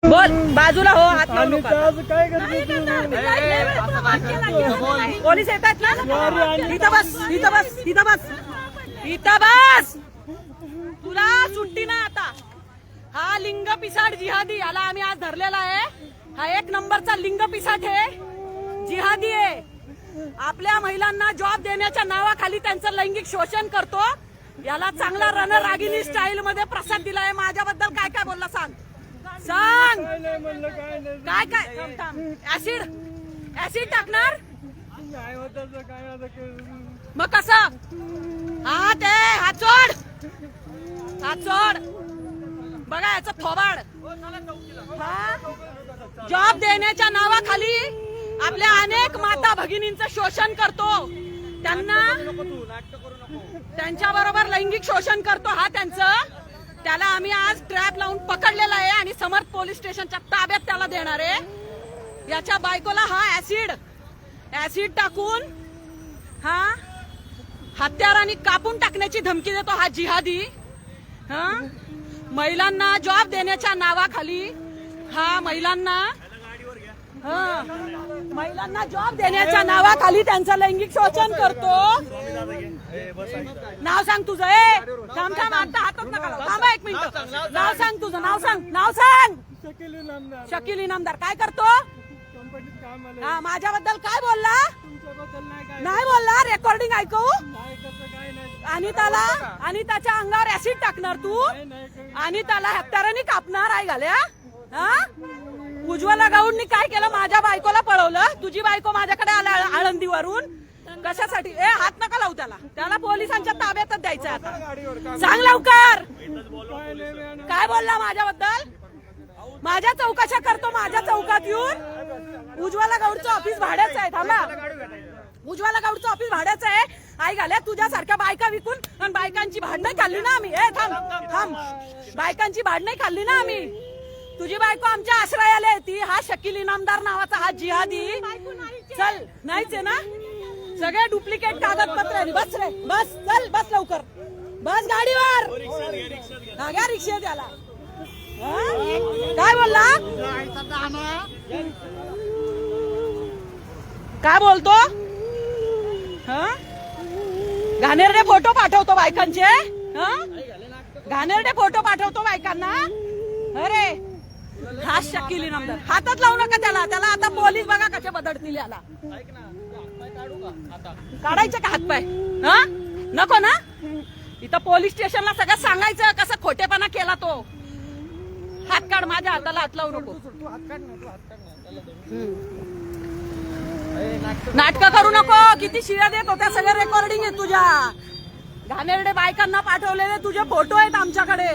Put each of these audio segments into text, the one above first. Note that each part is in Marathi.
बोल बाजूला हो, हात लावू आणि नका. आज काय करते पोलीस येतात ना. इथं बस, इथं बस, इथं बस, इथं बस. तुला सुट्टी नाही आता. हा लिंग पिसाड जिहादी, याला आम्ही आज धरलेला आहे. हा 1 नंबरचा लिंग पिसाट आहे, जिहादी आहे. आपल्या महिलांना जॉब देण्याच्या नावाखाली त्यांचं लैंगिक शोषण करतो. याला चांगला रणरागिणी स्टाईल मध्ये प्रसाद दिलाय. माझ्याबद्दल काय काय बोलला सांग, सांग. काय काय ऍसिड ऍसिड टाकणार मग कसं? हा ते हात सोड, हात सोड. बघा याचं थोबाड. जॉब देण्याच्या नावाखाली आपल्या अनेक माता भगिनींचं शोषण करतो. त्यांना त्यांच्या बरोबर लैंगिक शोषण करतो. हा त्यांचं, त्याला आम्ही आज ट्रॅप लावून पकडलेला आहे आणि समर्थ पोलीस स्टेशनच्या ताब्यात त्याला देणार आहे. याच्या बायकोला हा ऍसिड टाकून हा हत्याराने कापून टाकण्याची धमकी देतो हा जिहादी. हा महिलांना जॉब देण्याच्या नावाखाली हा महिलांना जॉब देण्याच्या नावाखाली त्यांचं लैंगिक शोषण करतो. नाव सांग तुझं. थांब थांब, आता हातात नका लावू. थांबा 1 मिनिट. नाव सांग तुझं, नाव सांग, नाव सांग. शकील इनामदार. काय करतो? हा माझ्याबद्दल काय बोलला? नाही बोलला. रेकॉर्डिंग ऐकू. आणि त्याच्या अंगावर ऍसिड टाकणार तू, आणि त्याला हत्याराने कापणार आहे घाल्या. हा उज्ज्वला गाऊंनी काय केलं? माझ्या बायकोला पळवलं. तुझी बायको माझ्याकडे आला आळंदीवरून. कशासाठी? हात नका लावू त्याला. त्याला पोलिसांच्या ताब्यातच द्यायचं आता. सांग लवकर. काय बोलला माझ्याबद्दल? माझ्या चौकशा करतो. माझ्या चौकात येऊन. उज्ज्वला गौडचं ऑफिस भाड्याचं आहे. थांबा. उज्ज्वला गौडचं ऑफिस भाड्याचं आहे. आई घाल्या तुझ्यासारख्या बायका विकून आणि बायकांची भांडणं खाल्ली ना आम्ही. थांब थांब. बायकांची भांडणं खाल्ली ना आम्ही. तुझी बायको आमच्या आश्रयाला येते. हा शकील इनामदार नावाचा हा जिहादी. चल, नाहीच आहे ना. सगळे डुप्लिकेट कागदपत्र. बस रे, बस. चल बस लवकर. बस गाडीवर. घ्या रिक्षा त्याला. काय बोलला? काय बोलतो? घाणेरडे फोटो पाठवतो बायकांचे. घाणेरडे फोटो पाठवतो बायकांना. अरे हा शकील इनामदार. हातात लावू नका त्याला. त्याला आता पोलीस बघा कसे बदलतील याला. काढायचे का हातपाय? नको ना. इथं पोलीस स्टेशनला सगळं सांगायचं कसं खोटेपणा केला तो. हात काढ. माझ्या हाताला हात लावू नको. नाटक करू नको. किती शिव्या देत होत्या. सगळं रेकॉर्डिंग आहे तुझ्या. घाणेरडे बायकांना पाठवलेले तुझे फोटो आहेत आमच्याकडे.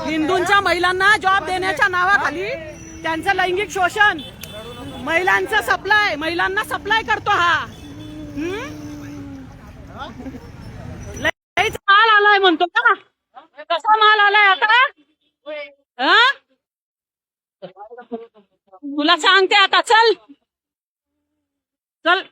हिंदूंच्या महिलांना जॉब देण्याच्या नावाखाली त्यांचं लैंगिक शोषण, महिलांचं सप्लाय, महिलांना सप्लाय करतो हा. लईच माल आलाय म्हणतो का? कसा माल आलाय आता? तुला सांगते आता. चल चल.